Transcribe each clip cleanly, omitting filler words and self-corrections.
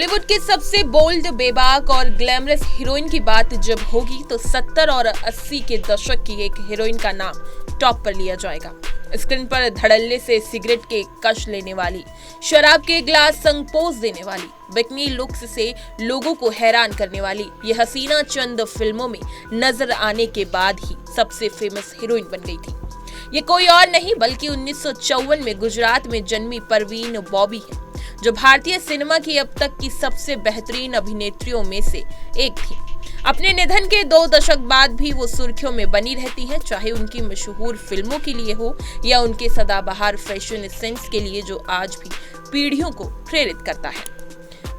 बॉलीवुड की सबसे बोल्ड, बेबाक और ग्लैमरस हीरोइन की बात जब होगी तो 70 और 80 के दशक की एक हीरोइन का नाम टॉप पर लिया जाएगा। स्क्रीन पर धड़ल्ले से सिगरेट के कश लेने वाली, शराब के ग्लास संग पोज देने वाली, बिकनी लुक्स से लोगों को हैरान करने वाली ये हसीना चंद फिल्मों में नजर आने के बाद ही सबसे फेमस हीरोइन बन गई थी। ये कोई और नहीं बल्कि 1954 में गुजरात में जन्मी परवीन बॉबी है, जो भारतीय सिनेमा की अब तक की सबसे बेहतरीन अभिनेत्रियों में से एक थी। अपने निधन के 2 दशक बाद भी वो सुर्खियों में बनी रहती हैं, चाहे उनकी मशहूर फिल्मों के लिए हो या उनके सदाबहार फैशन सेंस के लिए, जो आज भी पीढ़ियों को प्रेरित करता है।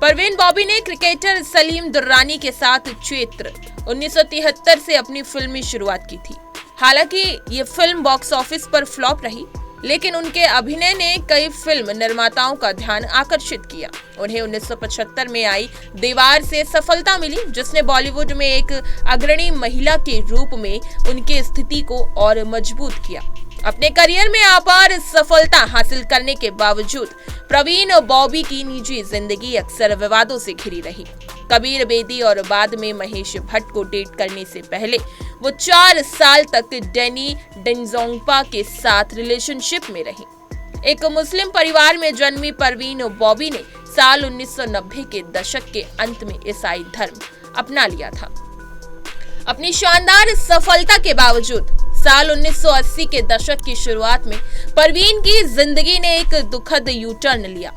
परवीन बॉबी ने क्रिकेटर सलीम दुर्रानी के साथ चैत्र 1973 से अपनी फिल्मी शुरुआत की थी। हालांकि ये फिल्म बॉक्स ऑफिस पर फ्लॉप रही, लेकिन उनके अभिनय ने कई फिल्म निर्माताओं का ध्यान आकर्षित किया। उन्हें 1975 में आई दीवार से सफलता मिली, जिसने बॉलीवुड में एक अग्रणी महिला के रूप में उनकी स्थिति को और मजबूत किया। अपने करियर में अपार सफलता हासिल करने के बावजूद परवीन बॉबी की निजी जिंदगी अक्सर विवादों से घिरी रही। कबीर बेदी और बाद में महेश भट्ट को डेट करने से पहले वो 4 साल तक डैनी डेंजोंगपा के साथ रिलेशनशिप में रही। एक मुस्लिम परिवार में जन्मी परवीन बॉबी ने साल 1990 के दशक के अंत में ईसाई धर्म अपना लिया था। अपनी शानदार सफलता के बावजूद साल 1980 के दशक की शुरुआत में परवीन की जिंदगी ने एक दुखद यू टर्न लिया।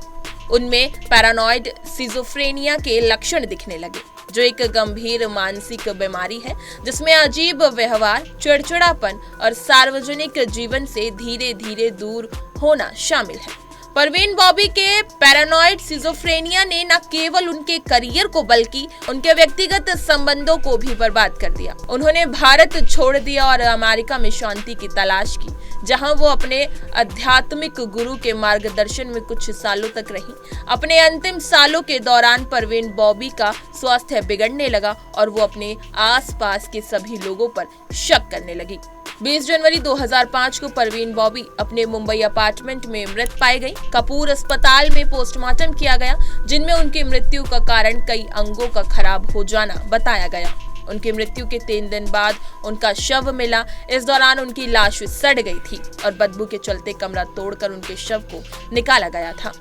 उनमें पैरानॉइड सिजोफ्रेनिया के लक्षण दिखने लगे, जो एक गंभीर मानसिक बीमारी है जिसमें अजीब व्यवहार, चिड़चिड़ापन और सार्वजनिक जीवन से धीरे धीरे दूर होना शामिल है। परवीन बॉबी के पैरानॉइड सिजोफ्रेनिया ने न केवल उनके करियर को बल्कि उनके व्यक्तिगत संबंधों को भी बर्बाद कर दिया। उन्होंने भारत छोड़ दिया और अमेरिका में शांति की तलाश की, जहां वो अपने आध्यात्मिक गुरु के मार्गदर्शन में कुछ सालों तक रही। अपने अंतिम सालों के दौरान परवीन बॉबी का स्वास्थ्य बिगड़ने लगा और वो अपने आसपास के सभी लोगों पर शक करने लगी। 20 जनवरी 2005 को परवीन बॉबी अपने मुंबई अपार्टमेंट में मृत पाई गई। कपूर अस्पताल में पोस्टमार्टम किया गया, जिनमें उनकी मृत्यु का कारण कई अंगों का खराब हो जाना बताया गया। उनकी मृत्यु के 3 दिन बाद उनका शव मिला। इस दौरान उनकी लाश सड़ गई थी और बदबू के चलते कमरा तोड़कर उनके शव को निकाला गया था।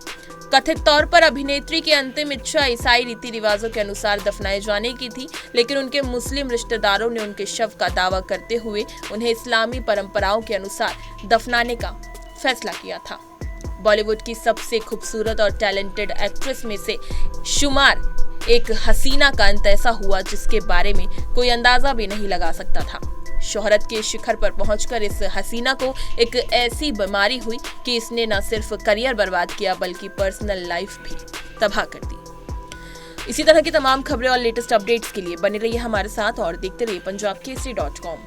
कथित तौर पर अभिनेत्री की अंतिम इच्छा ईसाई रीति रिवाजों के अनुसार दफनाए जाने की थी, लेकिन उनके मुस्लिम रिश्तेदारों ने उनके शव का दावा करते हुए उन्हें इस्लामी परंपराओं के अनुसार दफनाने का फैसला किया था। बॉलीवुड की सबसे खूबसूरत और टैलेंटेड एक्ट्रेस में से शुमार एक हसीना का अंत ऐसा हुआ जिसके बारे में कोई अंदाजा भी नहीं लगा सकता था। शोहरत के शिखर पर पहुंचकर इस हसीना को एक ऐसी बीमारी हुई कि इसने न सिर्फ करियर बर्बाद किया बल्कि पर्सनल लाइफ भी तबाह कर दी। इसी तरह की तमाम खबरें और लेटेस्ट अपडेट्स के लिए बने रहिए हमारे साथ और देखते रहिए punjabkesari.com।